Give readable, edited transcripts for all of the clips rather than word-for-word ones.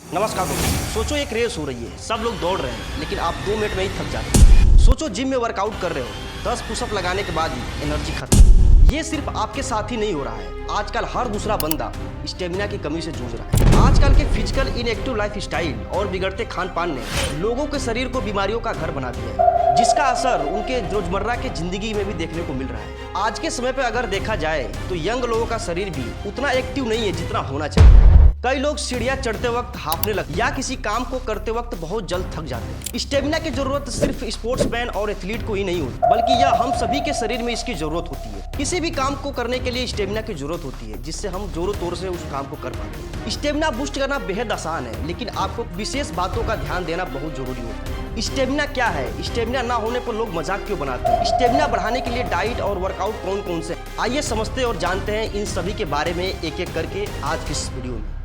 नमस्कार दोस्तों। सोचो एक रेस हो रही है, सब लोग दौड़ रहे हैं लेकिन आप 2 मिनट में ही थक जाते हैं। सोचो जिम में वर्कआउट कर रहे हो, 10 पुशअप लगाने के बाद ही एनर्जी खत्म। ये सिर्फ आपके साथ ही नहीं हो रहा है, आजकल हर दूसरा बंदा स्टेमिना की कमी से जूझ रहा है। आजकल के फिजिकल इनएक्टिव लाइफ स्टाइल और बिगड़ते खान पान ने लोगों के शरीर को बीमारियों का घर बना दिया है, जिसका असर उनके रोजमर्रा के जिंदगी में भी देखने को मिल रहा है। आज के समय पे अगर देखा जाए तो यंग लोगों का शरीर भी उतना एक्टिव नहीं है जितना होना चाहिए। कई लोग सीढ़ियां चढ़ते वक्त हांफने लगते या किसी काम को करते वक्त बहुत जल्द थक जाते हैं। स्टेमिना की जरूरत सिर्फ स्पोर्ट्समैन और एथलीट को ही नहीं होती, बल्कि यह हम सभी के शरीर में इसकी जरूरत होती है। किसी भी काम को करने के लिए स्टेमिना की जरूरत होती है, जिससे हम जोरों तौर से उस काम को कर पाते हैं। स्टेमिना बूस्ट करना बेहद आसान है, लेकिन आपको विशेष बातों का ध्यान देना बहुत जरूरी होता है। स्टेमिना क्या है? स्टेमिना ना होने पर लोग मजाक क्यों बनाते हैं? स्टेमिना बढ़ाने के लिए डाइट और वर्कआउट कौन कौन से? आइए समझते और जानते हैं इन सभी के बारे में एक एक करके आज की इस वीडियो में।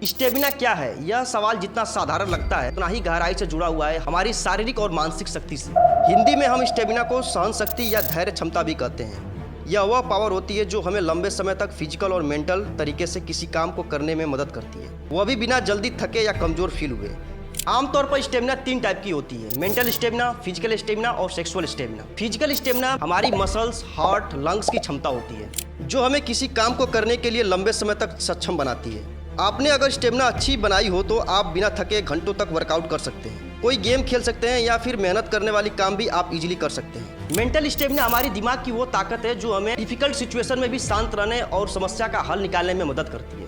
स्टेमिना क्या है? यह सवाल जितना साधारण लगता है उतना ही गहराई से जुड़ा हुआ है हमारी शारीरिक और मानसिक शक्ति से। हिंदी में हम स्टेमिना को सहन शक्ति या धैर्य क्षमता भी कहते हैं। यह वह पावर होती है जो हमें लंबे समय तक फिजिकल और मेंटल तरीके से किसी काम को करने में मदद करती है, वह भी बिना जल्दी थके या कमजोर फील हुए। आमतौर पर स्टेमिना 3 टाइप की होती है: मेंटल स्टेमिना, फिजिकल स्टेमिना और सेक्सुअल स्टेमिना। फिजिकल स्टेमिना हमारी मसल्स, हार्ट, लंग्स की क्षमता होती है जो हमें किसी काम को करने के लिए लंबे समय तक सक्षम बनाती है। आपने अगर स्टेमिना अच्छी बनाई हो तो आप बिना थके घंटों तक वर्कआउट कर सकते हैं, कोई गेम खेल सकते हैं या फिर मेहनत करने वाली काम भी आप इजीली कर सकते हैं। मेंटल स्टेमिना हमारी दिमाग की वो ताकत है जो हमें डिफिकल्ट सिचुएशन में भी शांत रहने और समस्या का हल निकालने में मदद करती है।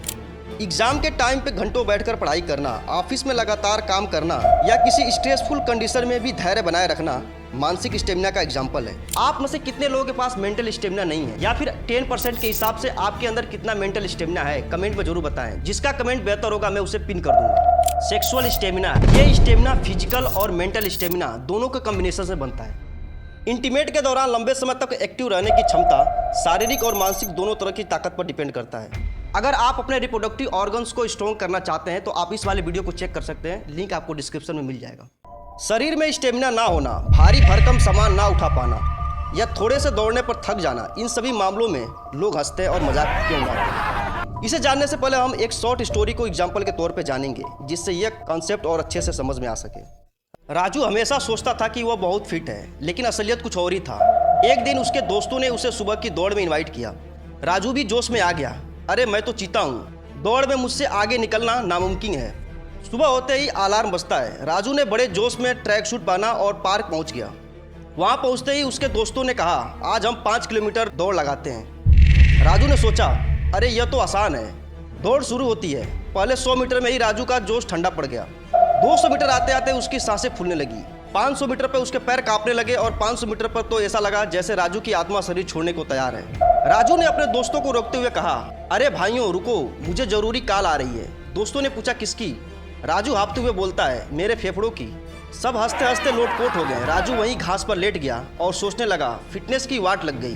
एग्जाम के टाइम पे घंटों बैठकर पढ़ाई करना, ऑफिस में लगातार काम करना या किसी स्ट्रेसफुल कंडीशन में भी धैर्य बनाए रखना मानसिक स्टेमिना का एग्जाम्पल है। आप में से कितने लोगों के पास मेंटल स्टेमिना नहीं है, या फिर 10% के हिसाब से आपके अंदर कितना मेंटल स्टेमिना है? कमेंट में जरूर बताएं। जिसका कमेंट बेहतर होगा मैं उसे पिन कर दूंगा। सेक्सुअल स्टेमिना, ये स्टेमिना फिजिकल और मेंटल स्टेमिना दोनों के कॉम्बिनेशन से बनता है। इंटीमेट के दौरान लंबे समय तक एक्टिव रहने की क्षमता शारीरिक और मानसिक दोनों तरह की ताकत पर डिपेंड करता है। अगर आप अपने रिप्रोडक्टिव ऑर्गन्स को स्ट्रॉन्ग करना चाहते हैं तो आप इस वाले वीडियो को चेक कर सकते हैं, लिंक आपको डिस्क्रिप्शन में मिल जाएगा। शरीर में स्टेमिना ना होना, भारी भरकम सामान ना उठा पाना या थोड़े से दौड़ने पर थक जाना, इन सभी मामलों में लोग हंसते हैं और मजाक क्यों उड़ाते हैं। इसे जानने से पहले हम एक शॉर्ट स्टोरी को एग्जाम्पल के तौर पे जानेंगे, जिससे यह कॉन्सेप्ट और अच्छे से समझ में आ सके। राजू हमेशा सोचता था कि वह बहुत फिट है, लेकिन असलियत कुछ और ही था। एक दिन उसके दोस्तों ने उसे सुबह की दौड़ में इन्वाइट किया। राजू भी जोश में आ गया। अरे मैं तो चीता हूँ, दौड़ में मुझसे आगे निकलना नामुमकिन है। सुबह होते ही अलार्म बजता है। राजू ने बड़े जोश में ट्रैक सूट पहना और पार्क पहुंच गया। वहां पहुंचते ही उसके दोस्तों ने कहा, आज हम 5 किलोमीटर दौड़ लगाते हैं। राजू ने सोचा, अरे यह तो आसान है। दौड़ शुरू होती है। पहले 100 मीटर में ही राजू का जोश ठंडा पड़ गया। 200 मीटर आते आते उसकी सांसें फूलने लगी। 500 मीटर पर उसके पैर कांपने लगे और 500 मीटर पर तो ऐसा लगा जैसे राजू की आत्मा शरीर छोड़ने को तैयार है। राजू ने अपने दोस्तों को रोकते हुए कहा, अरे भाइयों रुको, मुझे जरूरी कॉल आ रही है। दोस्तों ने पूछा, किसकी? राजू हाँफते हुए बोलता है, मेरे फेफड़ों की। सब हंसते हंसते लोटपोट हो गए। राजू वहीं घास पर लेट गया और सोचने लगा। फिटनेस की वाट लग गई।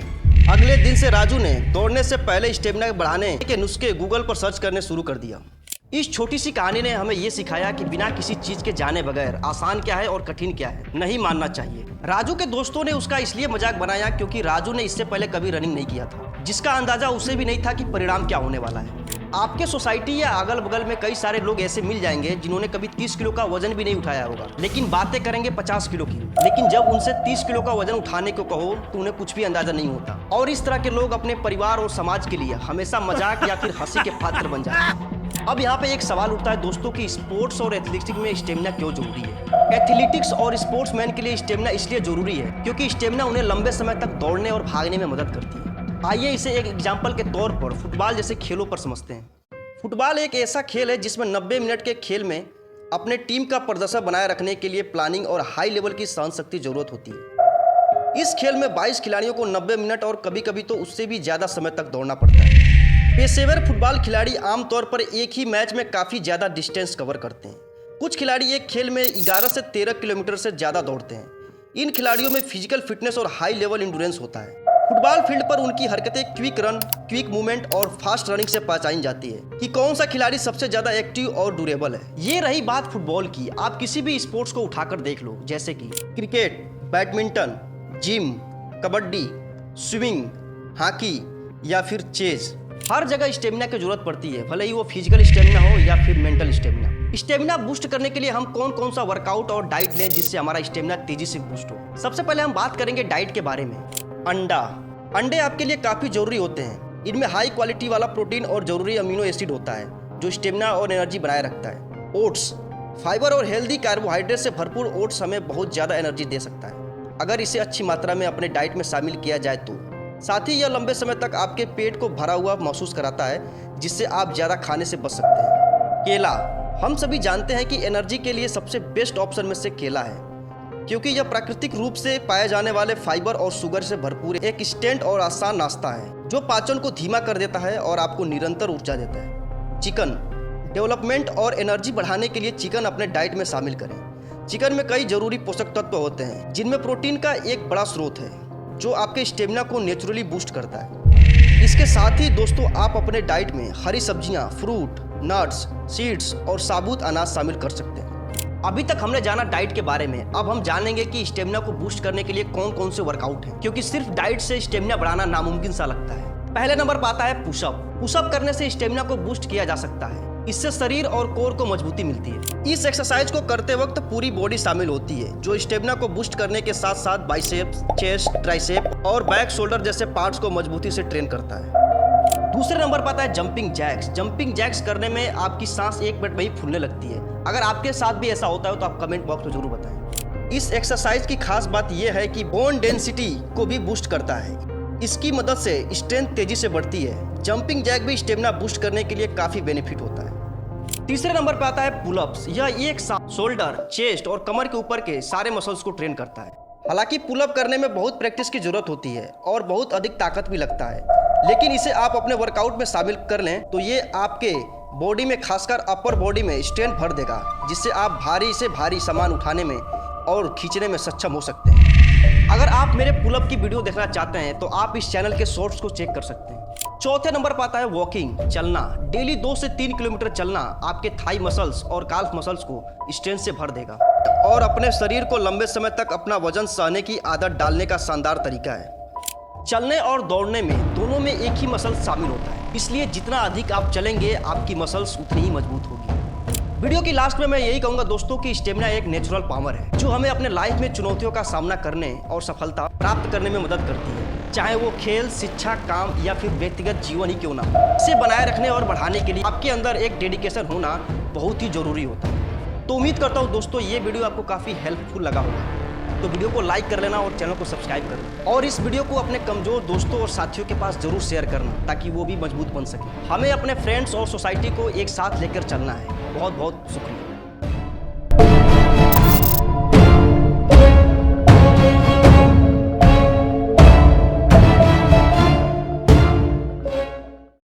अगले दिन से राजू ने दौड़ने से पहले स्टेमिना बढ़ाने के नुस्खे गूगल पर सर्च करने शुरू कर दिया। इस छोटी सी कहानी ने हमें यह सिखाया कि बिना किसी चीज के जाने बगैर आसान क्या है और कठिन क्या है नहीं मानना चाहिए। राजू के दोस्तों ने उसका इसलिए मजाक बनाया क्योंकि राजू ने इससे पहले कभी रनिंग नहीं किया था, जिसका अंदाजा उसे भी नहीं था कि परिणाम क्या होने वाला है। आपके सोसाइटी या अगल बगल में कई सारे लोग ऐसे मिल जाएंगे जिन्होंने कभी 30 किलो का वजन भी नहीं उठाया होगा, लेकिन बातें करेंगे 50 किलो की। लेकिन जब उनसे 30 किलो का वजन उठाने को कहो तो उन्हें कुछ भी अंदाजा नहीं होता। और इस तरह के लोग अपने परिवार और समाज के लिए हमेशा मजाक या फिर हंसी के पात्र बन जाते हैं। अब यहाँ पे एक सवाल उठता है दोस्तों कि स्पोर्ट्स और एथलेटिक्स में स्टेमिना क्यों जरूरी है? एथलेटिक्स और स्पोर्ट्समैन के लिए स्टेमिना इसलिए जरूरी है क्योंकि स्टेमिना उन्हें लंबे समय तक दौड़ने और भागने में मदद करती है। आइए इसे एक एग्जाम्पल के तौर पर फुटबॉल जैसे खेलों पर समझते हैं। फुटबॉल एक ऐसा खेल है जिसमें 90 मिनट के खेल में अपने टीम का प्रदर्शन बनाए रखने के लिए प्लानिंग और हाई लेवल की सहन शक्ति जरूरत होती है। इस खेल में 22 खिलाड़ियों को 90 मिनट और कभी कभी तो उससे भी ज़्यादा समय तक दौड़ना पड़ता है। पेशेवर फुटबॉल खिलाड़ी आमतौर पर एक ही मैच में काफ़ी ज़्यादा डिस्टेंस कवर करते हैं। कुछ खिलाड़ी एक खेल में 11 से 13 किलोमीटर से ज़्यादा दौड़ते हैं। इन खिलाड़ियों में फिजिकल फिटनेस और हाई लेवल इंड्योरेंस होता है। फुटबॉल फील्ड पर उनकी हरकतें क्विक रन, क्विक मूवमेंट और फास्ट रनिंग से पहचानी जाती है कि कौन सा खिलाड़ी सबसे ज्यादा एक्टिव और ड्यूरेबल है। ये रही बात फुटबॉल की। आप किसी भी स्पोर्ट्स को उठाकर देख लो, जैसे कि cricket, badminton, gym, kabaddi, swimming, hockey या फिर चेस, हर जगह स्टेमिना की जरूरत पड़ती है, भले ही वो फिजिकल स्टेमिना हो या फिर मेंटल स्टेमिना। स्टेमिना बूस्ट करने के लिए हम कौन कौन सा वर्कआउट और डाइट लें जिससे हमारा स्टेमिना तेजी से बूस्ट हो। सबसे पहले हम बात करेंगे डाइट के बारे में। अंडे आपके लिए काफी जरूरी होते हैं। इनमें हाई क्वालिटी वाला प्रोटीन और जरूरी अमीनो एसिड होता है जो स्टेमिना और एनर्जी बनाए रखता है। ओट्स, फाइबर और हेल्दी कार्बोहाइड्रेट से भरपूर ओट्स हमें बहुत ज्यादा एनर्जी दे सकता है अगर इसे अच्छी मात्रा में अपने डाइट में शामिल किया जाए तो। साथ ही यह लंबे समय तक आपके पेट को भरा हुआ महसूस कराता है जिससे आप ज्यादा खाने से बच सकते हैं। केला, हम सभी जानते हैं कि एनर्जी के लिए सबसे बेस्ट ऑप्शन में से केला है क्योंकि यह प्राकृतिक रूप से पाए जाने वाले फाइबर और शुगर से भरपूर एक इंस्टेंट और आसान नाश्ता है जो पाचन को धीमा कर देता है और आपको निरंतर ऊर्जा देता है। चिकन, डेवलपमेंट और एनर्जी बढ़ाने के लिए चिकन अपने डाइट में शामिल करें। चिकन में कई जरूरी पोषक तत्व होते हैं जिनमें प्रोटीन का एक बड़ा स्रोत है जो आपके स्टेमिना को नेचुरली बूस्ट करता है। इसके साथ ही दोस्तों आप अपने डाइट में हरी सब्जियां, फ्रूट, नट्स, सीड्स और साबुत अनाज शामिल कर सकते हैं। अभी तक हमने जाना डाइट के बारे में, अब हम जानेंगे कि स्टेमिना को बूस्ट करने के लिए कौन कौन से वर्कआउट हैं क्योंकि सिर्फ डाइट से स्टेमिना बढ़ाना नामुमकिन सा लगता है। पहले नंबर पर आता है पुशअप। पुशअप करने से स्टेमिना को बूस्ट किया जा सकता है। इससे शरीर और कोर को मजबूती मिलती है। इस एक्सरसाइज को करते वक्त पूरी बॉडी शामिल होती है जो स्टेमिना को बूस्ट करने के साथ साथ बाइसेप्स, चेस्ट, ट्राइसेप और बैक शोल्डर जैसे पार्ट्स को मजबूती से ट्रेन करता है। दूसरे नंबर पर आता है जंपिंग जैक्स। जंपिंग जैक्स करने में आपकी सांस एक मिनट में ही फूलने लगती है। अगर आपके साथ भी ऐसा होता है तो आप कमेंट बॉक्स में जरूर बताएं। इस एक्सरसाइज की खास बात यह है कि बोन डेंसिटी को भी बूस्ट करता है। इसकी मदद से स्ट्रेंथ तेजी से बढ़ती है। जंपिंग जैक भी स्टेमिना बूस्ट करने के लिए काफी बेनिफिट होता है। तीसरे नंबर पर आता है पुलअप्स। यह एक साथ शोल्डर, चेस्ट और कमर के ऊपर के सारे मसल्स को ट्रेन करता है। हालांकि पुलअप करने में बहुत प्रैक्टिस की जरूरत होती है और बहुत अधिक ताकत भी लगता है, लेकिन इसे आप अपने वर्कआउट में शामिल कर लें तो ये आपके बॉडी में, खासकर अपर बॉडी में स्ट्रेंथ भर देगा जिससे आप भारी से भारी सामान उठाने में और खींचने में सक्षम हो सकते हैं। अगर आप मेरे पुलअप की वीडियो देखना चाहते हैं तो आप इस चैनल के शॉर्ट्स को चेक कर सकते हैं। चौथे नंबर पर आता है वॉकिंग, चलना। डेली 2 से 3 किलोमीटर चलना आपके थाई मसल्स और काल्फ मसल्स को स्ट्रेंथ से भर देगा और अपने शरीर को लंबे समय तक अपना वजन सहने की आदत डालने का शानदार तरीका है। चलने और दौड़ने में दोनों में एक ही मसल शामिल होता है, इसलिए जितना अधिक आप चलेंगे आपकी मसल्स उतनी ही मजबूत होगी। वीडियो की लास्ट में मैं यही कहूंगा दोस्तों कि स्टेमिना एक नेचुरल पावर है जो हमें अपने लाइफ में चुनौतियों का सामना करने और सफलता प्राप्त करने में मदद करती है, चाहे वो खेल, शिक्षा, काम या फिर व्यक्तिगत जीवन ही क्यों ना हो। इसे बनाए रखने और बढ़ाने के लिए आपके अंदर एक डेडिकेशन होना बहुत ही जरूरी होता है। तो उम्मीद करता हूँ दोस्तों ये वीडियो आपको काफी हेल्पफुल लगा होगा, तो वीडियो को लाइक कर लेना और चैनल को सब्सक्राइब कर लेना और इस वीडियो को अपने कमजोर दोस्तों और साथियों के पास जरूर शेयर करना ताकि वो भी मजबूत बन सके। हमें अपने फ्रेंड्स और सोसाइटी को एक साथ लेकर चलना है। बहुत बहुत शुक्रिया।